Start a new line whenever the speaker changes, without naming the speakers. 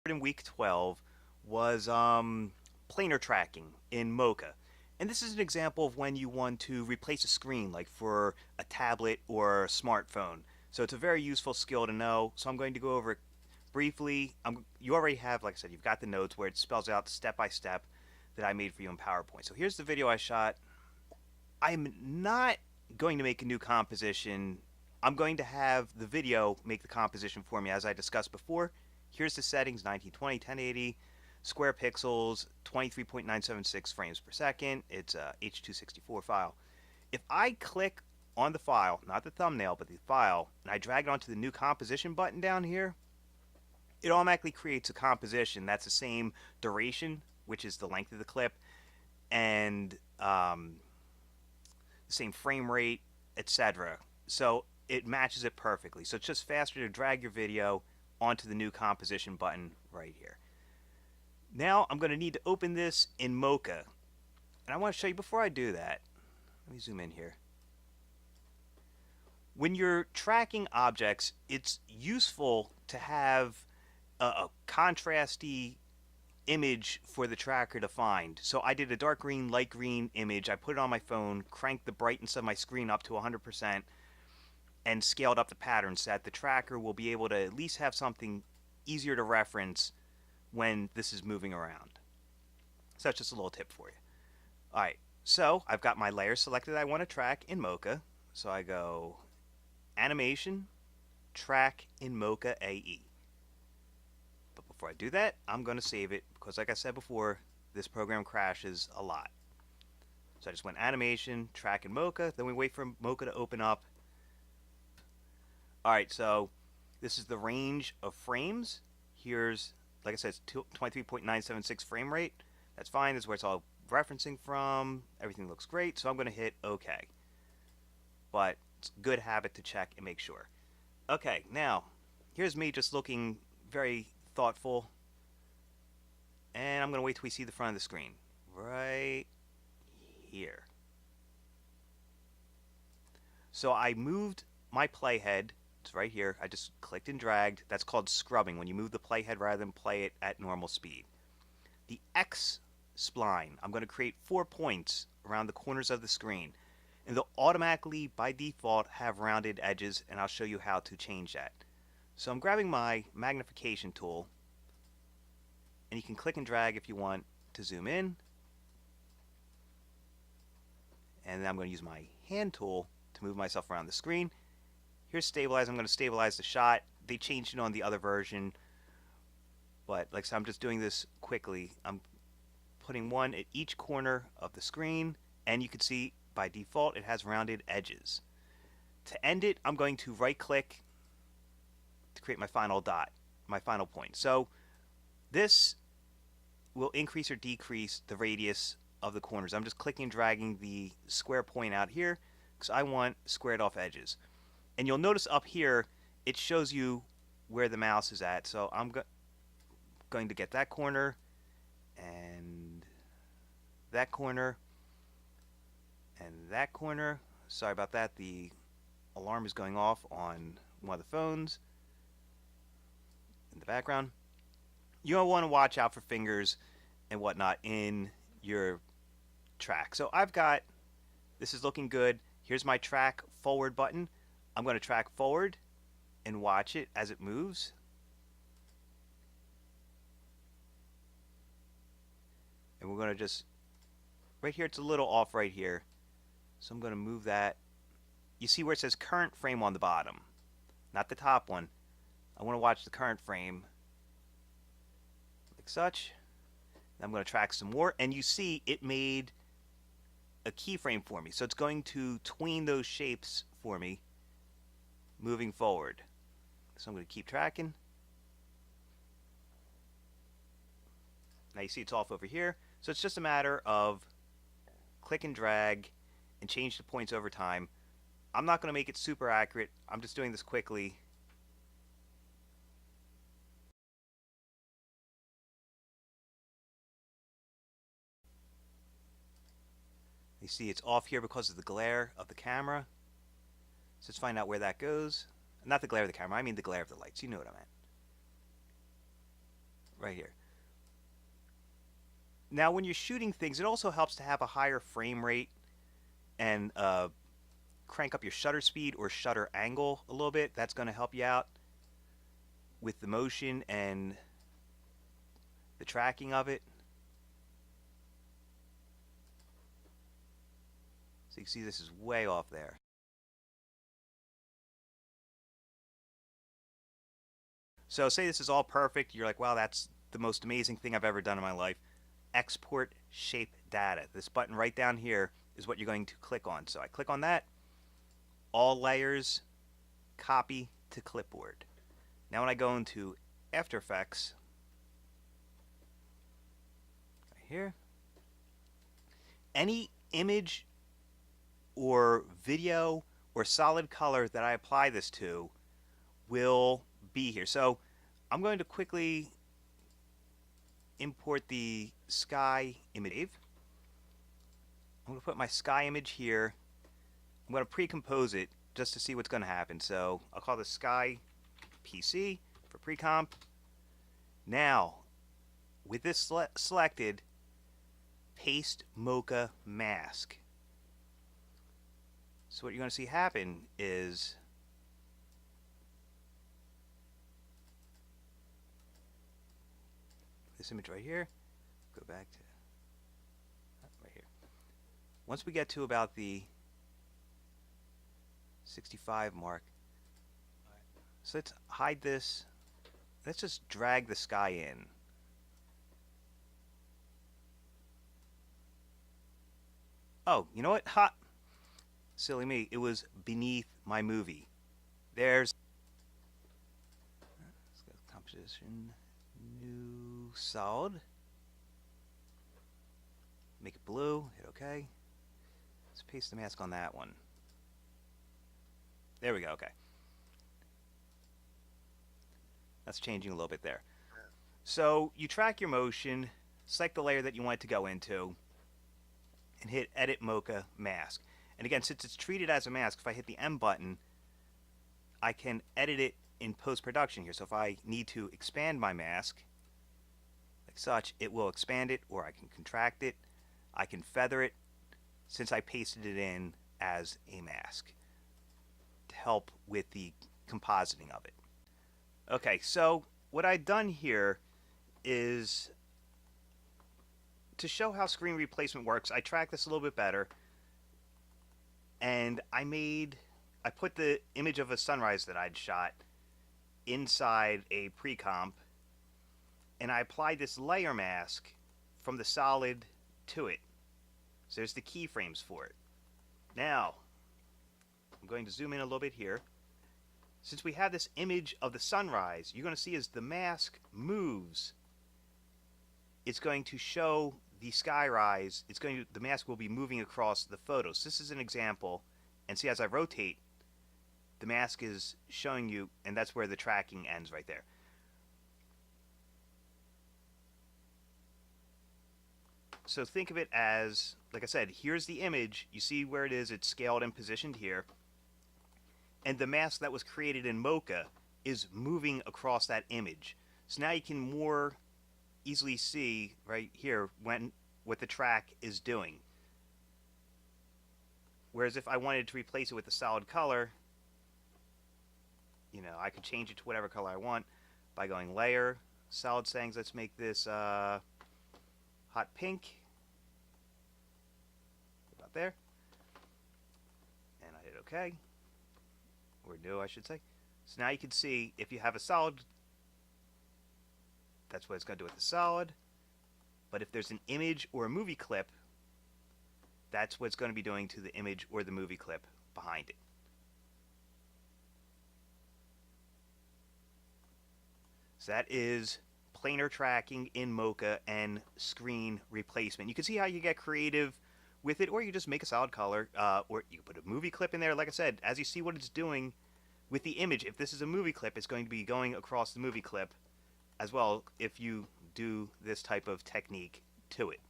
in week 12 was planar tracking in Mocha. And this is an example of when you want to replace a screen, like for a tablet or a smartphone. So it's a very useful skill to know. So I'm going to go over it briefly. You already have, like I said, you've got the notes where it spells out step by step that I made for you in PowerPoint. So here's the video I shot. I'm not going to make a new composition. I'm going to have the video make the composition for me as I discussed before. Here's the settings: 1920, 1080, square pixels, 23.976 frames per second. It's a H.264 file. If I click on the file, not the thumbnail, but the file, and I drag it onto the new composition button down here, it automatically creates a composition that's the same duration, which is the length of the clip, and the same frame rate, etc. So it matches it perfectly. So it's just faster to drag your video onto the new composition button right here. Now I'm going to need to open this in Mocha. And I want to show you before I do that. Let me zoom in here. When you're tracking objects, it's useful to have a contrasty image for the tracker to find. So I did a dark green, light green image. I put it on my phone, cranked the brightness of my screen up to 100%, and scaled up the pattern so that the tracker will be able to at least have something easier to reference when this is moving around. So that's just a little tip for you. Alright, so I've got my layer selected I want to track in Mocha. So I go Animation, Track in Mocha AE. But before I do that, I'm going to save it because, like I said before, this program crashes a lot. So I just went Animation, Track in Mocha, then we wait for Mocha to open up. Alright, so this is the range of frames. Here's, like I said, it's 23.976 frame rate. That's fine. This is where it's all referencing from. Everything looks great. So I'm going to hit OK. But it's a good habit to check and make sure. Okay, now, here's me just looking very thoughtful. And I'm going to wait till we see the front of the screen. Right here. So I moved my playhead. It's right here. I just clicked and dragged. That's called scrubbing, when you move the playhead rather than play it at normal speed. The X spline, I'm going to create 4 points around the corners of the screen. And they'll automatically, by default, have rounded edges, and I'll show you how to change that. So I'm grabbing my magnification tool, and you can click and drag if you want to zoom in. And then I'm going to use my hand tool to move myself around the screen. Here's stabilize. I'm going to stabilize the shot. They changed it on the other version, but like I said, I'm just doing this quickly. I'm putting one at each corner of the screen, and you can see by default it has rounded edges. To end it, I'm going to right click to create my final dot, my final point. So this will increase or decrease the radius of the corners. I'm just clicking and dragging the square point out here because I want squared off edges. And you'll notice up here it shows you where the mouse is at. So I'm going to get that corner and that corner and that corner. Sorry about that. The alarm is going off on one of the phones in the background. You'll want to watch out for fingers and whatnot in your track. So I've got, this is looking good. Here's my track forward button. I'm going to track forward and watch it as it moves. And we're going to just, right here it's a little off right here. So I'm going to move that. You see where it says current frame on the bottom, not the top one. I want to watch the current frame like such. I'm going to track some more, and you see it made a keyframe for me. So it's going to tween those shapes for me moving forward. So I'm going to keep tracking. Now you see it's off over here. So it's just a matter of click and drag and change the points over time. I'm not going to make it super accurate. I'm just doing this quickly. You see it's off here because of the glare of the camera. So let's find out where that goes. Not the glare of the camera, I mean the glare of the lights. You know what I meant. right here. Now when you're shooting things, it also helps to have a higher frame rate and crank up your shutter speed or shutter angle a little bit. That's going to help you out with the motion and the tracking of it. So you can see this is way off there. So say this is all perfect. You're like, wow, that's the most amazing thing I've ever done in my life. Export shape data. This button right down here is what you're going to click on. So I click on that. All layers, copy to clipboard. Now when I go into After Effects, right here, any image or video or solid color that I apply this to will be here. So I'm going to quickly import the sky image. I'm going to put my sky image here. I'm going to pre-compose it just to see what's going to happen. So I'll call this sky PC for pre-comp. Now, with this selected, paste Mocha mask. So what you're going to see happen is this image right here. Go back to right here. Once we get to about the 65 mark, so let's hide this. Let's just drag the sky in. Oh, you know what? Ha! Silly me. It was beneath my movie. There's let's go composition, new solid. Make it blue. Hit OK. Let's paste the mask on that one. There we go. Okay. That's changing a little bit there. So you track your motion, select the layer that you want it to go into, and hit Edit Mocha Mask. And again, since it's treated as a mask, if I hit the M button, I can edit it in post-production here. So if I need to expand my mask, like such, it will expand it, or I can contract it. I can feather it, since I pasted it in as a mask to help with the compositing of it. Okay, so what I've done here is to show how screen replacement works. I tracked this a little bit better, and I put the image of a sunrise that I'd shot inside a pre-comp, and I applied this layer mask from the solid to it. So there's the keyframes for it. Now, I'm going to zoom in a little bit here. Since we have this image of the sunrise, you're going to see as the mask moves, it's going to show the sky rise. The mask will be moving across the photos. This is an example, and see as I rotate, the mask is showing you, and that's where the tracking ends right there. So think of it as, like I said, here's the image. You see where it is. It's scaled and positioned here. And the mask that was created in Mocha is moving across that image. So now you can more easily see right here what the track is doing. Whereas if I wanted to replace it with a solid color, I could change it to whatever color I want by going Layer, Solid Settings. Let's make this hot pink. About there. And I hit OK. Or new, I should say. So now you can see if you have a solid, that's what it's going to do with the solid. But if there's an image or a movie clip, that's what it's going to be doing to the image or the movie clip behind it. So that is planar tracking in Mocha and screen replacement. You can see how you get creative with it, or you just make a solid color, or you put a movie clip in there. Like I said, as you see what it's doing with the image, if this is a movie clip, it's going to be going across the movie clip as well if you do this type of technique to it.